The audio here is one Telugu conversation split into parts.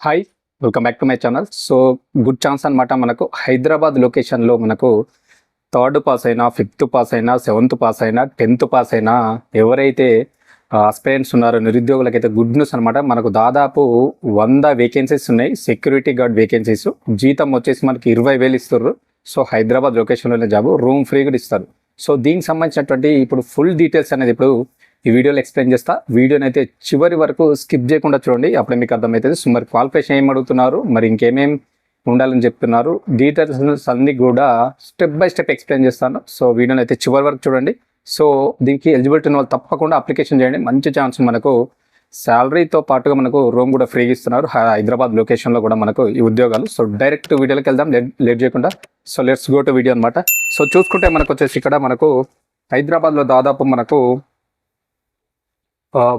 Hi welcome back to my channel. So good chance అనమాట. మనకు హైదరాబాద్ లొకేషన్లో మనకు థర్డ్ పాస్ అయినా, ఫిఫ్త్ పాస్ అయినా, సెవెంత్ పాస్ అయినా, 10th పాస్ అయినా ఎవరైతే ఆస్పిరెంట్స్ ఉన్నారో నిరుద్యోగులకైతే గుడ్ న్యూస్ అనమాట. మనకు దాదాపు 100 వేకెన్సీస్ ఉన్నాయి, సెక్యూరిటీ గార్డ్ వేకెన్సీస్. జీతం వచ్చేసి మనకి 20,000 ఇస్తారు. సో హైదరాబాద్ లొకేషన్లోనే జాబ్, రూమ్ ఫ్రీ కూడా ఇస్తారు. సో దీనికి సంబంధించినటువంటి ఇప్పుడు ఫుల్ డీటెయిల్స్ అనేది ఇప్పుడు ఈ వీడియోలో ఎక్స్ప్లెయిన్ చేస్తా. వీడియోని అయితే చివరి వరకు స్కిప్ చేయకుండా చూడండి, అప్పుడే మీకు అర్థమవుతుంది. సో మరి క్వాలిఫికేషన్ ఏం అడుగుతున్నారు, మరి ఇంకేమేం ఉండాలని చెప్తున్నారు, డీటెయిల్స్ అన్ని కూడా స్టెప్ బై స్టెప్ ఎక్స్ప్లెయిన్ చేస్తాను. సో వీడియోని అయితే చివరి వరకు చూడండి. సో దీనికి ఎలిజిబిలిటీ ఉన్న వాళ్ళు తప్పకుండా అప్లికేషన్ చేయండి. మంచి ఛాన్స్, మనకు శాలరీతో పాటుగా మనకు రూమ్ కూడా ఫ్రీగా ఇస్తున్నారు హైదరాబాద్ లొకేషన్లో కూడా మనకు ఈ ఉద్యోగాలు. సో డైరెక్ట్ వీడియోలోకి వెళ్దాం లేట్ చేయకుండా. So let's go to video అనమాట. సో చూసుకుంటే మనకు వచ్చేసి ఇక్కడ మనకు హైదరాబాద్లో దాదాపు మనకు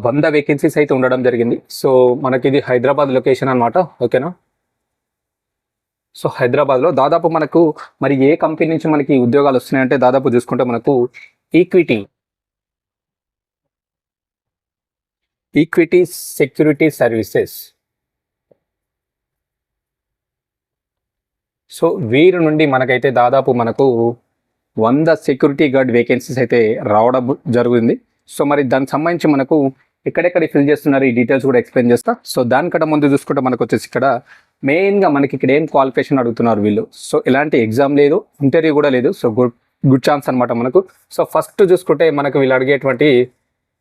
100 వేకెన్సీస్ అయితే ఉండడం జరిగింది. సో మనకి ఇది హైదరాబాద్ లొకేషన్ అనమాట, ఓకేనా. సో హైదరాబాద్లో దాదాపు మనకు మరి ఏ కంపెనీ నుంచి మనకి ఉద్యోగాలు వస్తున్నాయంటే దాదాపు చూసుకుంటే మనకు ఈక్విటీ సెక్యూరిటీ సర్వీసెస్. సో వీరి నుండి మనకైతే దాదాపు మనకు 100 సెక్యూరిటీ గార్డ్ వేకెన్సీస్ అయితే రావడం జరుగుతుంది. సో మరి దానికి సంబంధించి మనకు ఎక్కడెక్కడ ఫిల్ చేస్తున్నారు ఈ డీటెయిల్స్ కూడా ఎక్స్ప్లెయిన్ చేస్తా. సో దానికంటే ముందు చూసుకుంటే మనకు వచ్చేసి ఇక్కడ మెయిన్గా మనకి ఇక్కడ ఏం క్వాలిఫికేషన్ అడుగుతున్నారు వీళ్ళు. సో ఎలాంటి ఎగ్జామ్ లేదు, ఇంటర్వ్యూ కూడా లేదు. సో గుడ్ ఛాన్స్ అనమాట మనకు. సో ఫస్ట్ చూసుకుంటే మనకు వీళ్ళు అడిగేటువంటి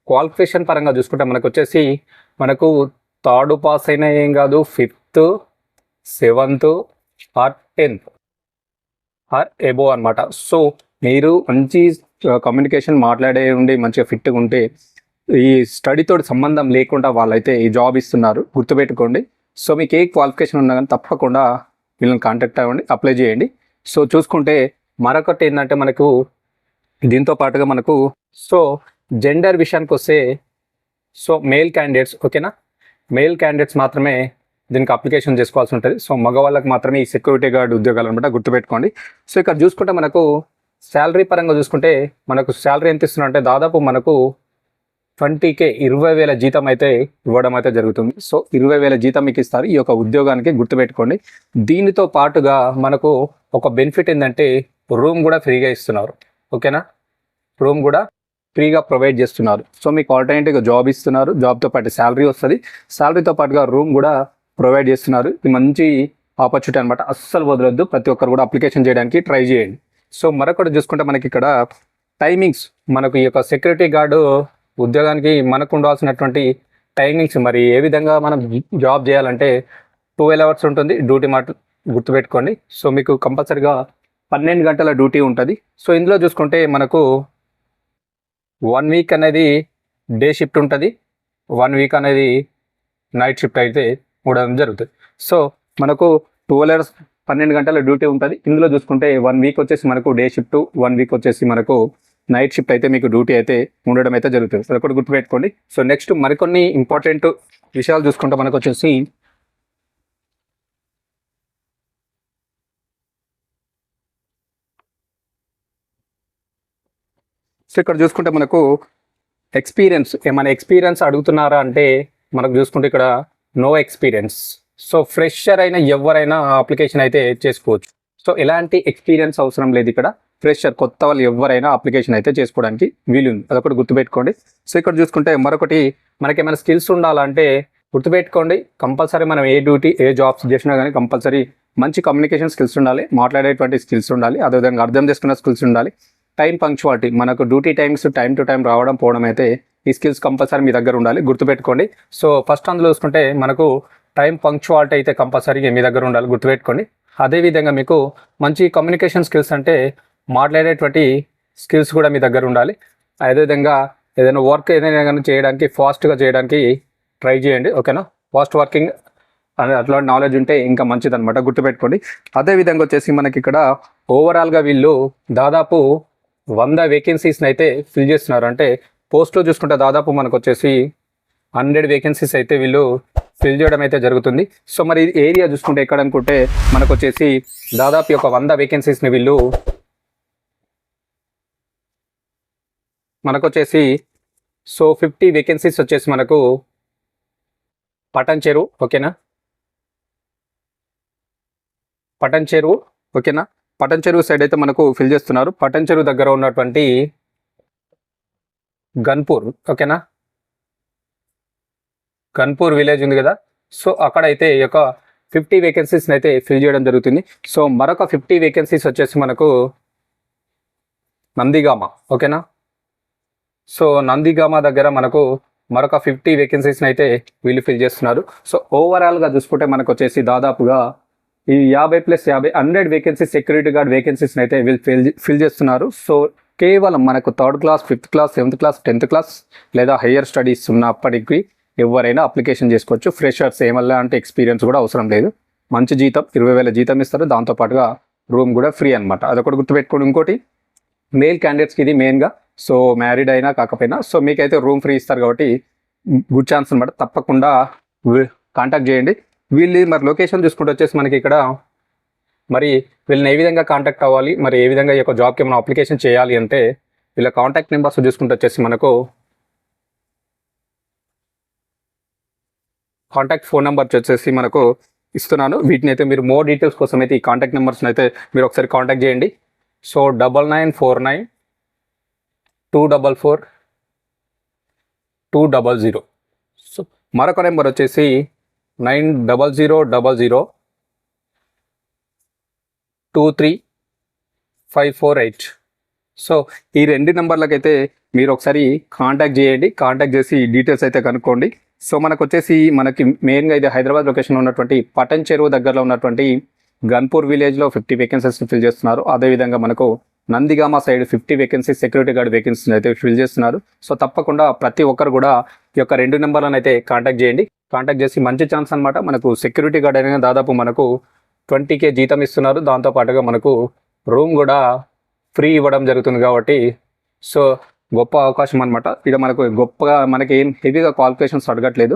క్వాలిఫికేషన్ పరంగా చూసుకుంటే మనకు వచ్చేసి మనకు థర్డ్ పాస్ అయినా ఏం కాదు, 5th, 7th or 10th or above అనమాట. సో మీరు మంచి కమ్యూనికేషన్ మాట్లాడే ఉండి మంచిగా ఫిట్గా ఉంటే ఈ స్టడీతో సంబంధం లేకుండా వాళ్ళైతే ఈ జాబ్ ఇస్తున్నారు, గుర్తుపెట్టుకోండి. సో మీకు ఏ క్వాలిఫికేషన్ ఉన్నా కానీ తప్పకుండా వీళ్ళని కాంటాక్ట్ అవ్వండి, అప్లై చేయండి. సో చూసుకుంటే మరొకటి ఏంటంటే మనకు దీంతో పాటుగా మనకు సో జెండర్ విషయానికి వస్తే సో మేల్ క్యాండిడేట్స్, ఓకేనా, మేల్ క్యాండిడేట్స్ మాత్రమే దీనికి అప్లికేషన్ చేసుకోవాల్సి ఉంటుంది. సో మగవాళ్ళకి మాత్రమే ఈ సెక్యూరిటీ గార్డ్ ఉద్యోగాలు అనమాట, గుర్తుపెట్టుకోండి. సో ఇక్కడ చూసుకుంటే మనకు శాలరీ పరంగా చూసుకుంటే మనకు శాలరీ ఎంత ఇస్తున్నారు అంటే దాదాపు మనకు 20K 20,000 జీతం అయితే ఇవ్వడం అయితే జరుగుతుంది. సో 20,000 జీతం మీకు ఇస్తారు ఈ యొక్క ఉద్యోగానికి, గుర్తుపెట్టుకోండి. దీనితో పాటుగా మనకు ఒక బెనిఫిట్ ఏంటంటే రూమ్ కూడా ఫ్రీగా ఇస్తున్నారు, ఓకేనా. రూమ్ కూడా ఫ్రీగా ప్రొవైడ్ చేస్తున్నారు. సో మీకు ఆల్టర్నేటివ్గా జాబ్ ఇస్తున్నారు, జాబ్తో పాటు శాలరీ వస్తుంది, శాలరీతో పాటుగా రూమ్ కూడా ప్రొవైడ్ చేస్తున్నారు. ఇది మంచి ఆపర్చునిటీ అనమాట, అస్సలు వదలొద్దు. ప్రతి ఒక్కరు కూడా అప్లికేషన్ చేయడానికి ట్రై చేయండి. సో మరొకటి చూసుకుంటే మనకి ఇక్కడ టైమింగ్స్, మనకు ఈ యొక్క సెక్యూరిటీ గార్డు ఉద్యోగానికి మనకు ఉండాల్సినటువంటి టైమింగ్స్, మరి ఏ విధంగా మనం జాబ్ చేయాలంటే 12 hours ఉంటుంది డ్యూటీ మాట, గుర్తుపెట్టుకోండి. సో మీకు కంపల్సరిగా 12 గంటల డ్యూటీ ఉంటుంది. సో ఇందులో చూసుకుంటే మనకు 1 week అనేది డే షిఫ్ట్ ఉంటుంది, 1 week అనేది నైట్ షిఫ్ట్ అయితే ఉండడం జరుగుతుంది. సో మనకు 12 గంటల డ్యూటీ ఉంటుంది. ఇందులో చూసుకుంటే 1 week వచ్చేసి మనకు డే షిఫ్ట్, 1 week వచ్చేసి మనకు నైట్ షిఫ్ట్ అయితే మీకు డ్యూటీ అయితే ఉండడం అయితే జరుగుతుంది. అది కూడా గుర్తుపెట్టుకోండి. సో నెక్స్ట్ మరికొన్ని ఇంపార్టెంట్ విషయాలు చూసుకుంటే మనకు వచ్చేసి సో ఇక్కడ చూసుకుంటే మనకు ఎక్స్పీరియన్స్, ఏమైనా ఎక్స్పీరియన్స్ అడుగుతున్నారా అంటే మనకు చూసుకుంటే ఇక్కడ నో ఎక్స్పీరియన్స్. సో ఫ్రెషర్ అయినా ఎవరైనా అప్లికేషన్ అయితే చేసుకోవచ్చు. సో ఎలాంటి ఎక్స్పీరియన్స్ అవసరం లేదు ఇక్కడ. ఫ్రెషర్, కొత్త వాళ్ళు ఎవరైనా అప్లికేషన్ అయితే చేసుకోవడానికి వీలుంది, అదొకటి గుర్తుపెట్టుకోండి. సో ఇక్కడ చూసుకుంటే మరొకటి మనకి ఏమైనా స్కిల్స్ ఉండాలంటే గుర్తుపెట్టుకోండి, కంపల్సరీ మనం ఏ డ్యూటీ ఏ జాబ్స్ చేసినా కానీ కంపల్సరీ మంచి కమ్యూనికేషన్ స్కిల్స్ ఉండాలి, మాట్లాడేటువంటి స్కిల్స్ ఉండాలి, అదేవిధంగా అర్థం చేసుకున్న స్కిల్స్ ఉండాలి. టైం పంక్చువాలిటీ, మనకు duty times time to time రావడం పోవడం అయితే ఈ స్కిల్స్ కంపల్సరీ మీ దగ్గర ఉండాలి, గుర్తుపెట్టుకోండి. సో ఫస్ట్ అందులో చూసుకుంటే మనకు టైం పంక్చువాలిటీ అయితే కంపల్సరీగా మీ దగ్గర ఉండాలి, గుర్తుపెట్టుకోండి. అదేవిధంగా మీకు మంచి కమ్యూనికేషన్ స్కిల్స్ అంటే మాట్లాడేటువంటి స్కిల్స్ కూడా మీ దగ్గర ఉండాలి. అదేవిధంగా ఏదైనా వర్క్ ఏదైనా కానీ చేయడానికి ఫాస్ట్గా చేయడానికి ట్రై చేయండి, ఓకేనా. ఫాస్ట్ వర్కింగ్ అనే అట్లాంటి నాలెడ్జ్ ఉంటే ఇంకా మంచిది అనమాట, గుర్తుపెట్టుకోండి. అదేవిధంగా వచ్చేసి మనకి ఇక్కడ ఓవరాల్గా వీళ్ళు దాదాపు 100 వేకెన్సీస్ని అయితే ఫిల్ చేస్తున్నారు. అంటే పోస్ట్లో చూసుకుంటే దాదాపు మనకు వచ్చేసి 100 వేకెన్సీస్ అయితే వీళ్ళు ఫిల్ చేయడం అయితే జరుగుతుంది. సో మరి ఏరియా చూసుకుంటే ఎక్కడ అనుకుంటే మనకు వచ్చేసి దాదాపు ఒక 100 వేకెన్సీస్ని వీళ్ళు మనకు వచ్చేసి సో 50 వేకెన్సీస్ వచ్చేసి మనకు పటాన్ చెరు, ఓకేనా. పటన్ చెరువు, ఓకేనా. పటన్ చెరువు సైడ్ అయితే మనకు ఫిల్ చేస్తున్నారు. పటన్ చెరువు దగ్గర ఉన్నటువంటి గన్పూర్, ఓకేనా, గన్పూర్ విలేజ్ ఉంది కదా, సో అక్కడైతే ఈ యొక్క 50 వేకెన్సీస్ని అయితే ఫిల్ చేయడం జరుగుతుంది. సో మరొక 50 వేకెన్సీస్ వచ్చేసి మనకు నందిగామ, ఓకేనా. సో నందిగామ దగ్గర మనకు మరొక 50 వేకెన్సీస్ని అయితే వీళ్ళు ఫిల్ చేస్తున్నారు. సో ఓవరాల్గా చూసుకుంటే మనకు వచ్చేసి దాదాపుగా ఈ 50+50 100 వేకెన్సీ సెక్యూరిటీ గార్డ్ వేకెన్సీస్ని అయితే వీళ్ళు ఫిల్ చేస్తున్నారు. సో కేవలం మనకు 3rd class, 5th class, 7th class, 10th class లేదా హయ్యర్ స్టడీస్ ఉన్నప్పటికీ ఎవరైనా అప్లికేషన్ చేసుకోవచ్చు. ఫ్రెషర్స్ ఏమల్లా అంటే ఎక్స్పీరియన్స్ కూడా అవసరం లేదు. మంచి జీతం 20,000 జీతం ఇస్తారు. దాంతోపాటుగా రూమ్ కూడా ఫ్రీ అనమాట. అదొకటి గుర్తుపెట్టుకోండి. ఇంకోటి మేల్ క్యాండిడేట్స్కి ఇది మెయిన్గా, సో మ్యారీడ్ అయినా కాకపోయినా సో మీకైతే రూమ్ ఫ్రీ ఇస్తారు కాబట్టి గుడ్ ఛాన్స్ అనమాట. తప్పకుండా కాంటాక్ట్ చేయండి. వీళ్ళు మరి లొకేషన్ చూసుకుంటూ వచ్చేసి మనకి ఇక్కడ మరి వీళ్ళని ఏ విధంగా కాంటాక్ట్ అవ్వాలి, మరి ఏ విధంగా ఈ యొక్క జాబ్కి మనం అప్లికేషన్ చేయాలి అంటే వీళ్ళ కాంటాక్ట్ నెంబర్స్ చూసుకుంటూ వచ్చేసి మనకు కాంటాక్ట్ ఫోన్ నెంబర్స్ వచ్చేసి మనకు ఇస్తున్నాను. వీటిని అయితే మీరు మోర్ డీటెయిల్స్ కోసం అయితే ఈ కాంటాక్ట్ నెంబర్స్ని అయితే మీరు ఒకసారి కాంటాక్ట్ చేయండి. సో 9949244200. సో మరొక నెంబర్ వచ్చేసి 9000235548. సో ఈ 2 నెంబర్లకైతే మీరు ఒకసారి కాంటాక్ట్ చేయండి. కాంటాక్ట్ చేసి డీటెయిల్స్ అయితే కనుక్కోండి. సో మనకు వచ్చేసి మనకి మెయిన్గా ఇది హైదరాబాద్ లొకేషన్లో ఉన్నటువంటి పటన్ చెరువు దగ్గరలో ఉన్నటువంటి గన్పూర్ విలేజ్లో 50 వేకెన్సీస్ ఫిల్ చేస్తున్నారు. అదేవిధంగా మనకు Nandigama side 50 vacancies security guard vacancies అయితే ఫిల్ చేస్తున్నారు. సో తప్పకుండా ప్రతి ఒక్కరు కూడా ఈ యొక్క 2 నెంబర్లను అయితే కాంటాక్ట్ చేయండి. కాంటాక్ట్ చేసి మంచి ఛాన్స్ అనమాట. మనకు సెక్యూరిటీ గార్డ్ అయినా దాదాపు మనకు 20K జీతం ఇస్తున్నారు. దాంతోపాటుగా మనకు రూమ్ కూడా ఫ్రీ ఇవ్వడం జరుగుతుంది కాబట్టి సో గొప్ప అవకాశం అనమాట. ఇక్కడ మనకు గొప్పగా మనకి ఏం హెవీగా క్వాలిఫికేషన్స్ అడగట్లేదు.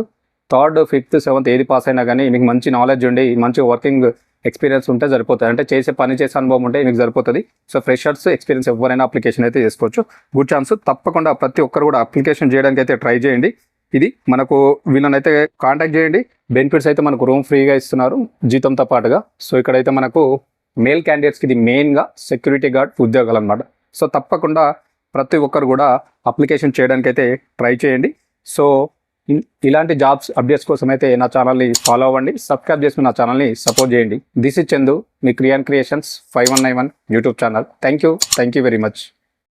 3rd, 5th, 7th ఏది పాస్ అయినా కానీ మీకు మంచి నాలెడ్జ్ ఉండి మంచి వర్కింగ్ ఎక్స్పీరియన్స్ ఉంటే సరిపోతుంది. అంటే పని చేసే అనుభవం ఉంటే మీకు సరిపోతుంది. సో ఫ్రెషర్స్ ఎక్స్పీరియన్స్ ఎవరైనా అప్లికేషన్ అయితే చేసుకోవచ్చు. Good chance. తప్పకుండా ప్రతి ఒక్కరు కూడా అప్లికేషన్ చేయడానికి అయితే ట్రై చేయండి. ఇది మనకు వీళ్ళని అయితే కాంటాక్ట్ చేయండి. బెనిఫిట్స్ అయితే మనకు రూమ్ ఫ్రీగా ఇస్తున్నారు జీతంతో పాటుగా. సో ఇక్కడైతే మనకు మేల్ క్యాండిడేట్స్కి ఇది మెయిన్గా సెక్యూరిటీ గార్డ్ ఉద్యోగాలు అనమాట. సో తప్పకుండా ప్రతి ఒక్కరు కూడా అప్లికేషన్ చేయడానికి అయితే ట్రై చేయండి. సో ఇలాంటి జాబ్స్ అప్డేట్స్ కోసం అయితే నా ఛానల్ని ఫాలో అవ్వండి. సబ్స్క్రైబ్ చేసుకుని నా ఛానల్ని సపోర్ట్ చేయండి. దిస్ ఇస్ చందు, మీ క్రియాన్ creations 5191 YouTube channel. Thank you very much.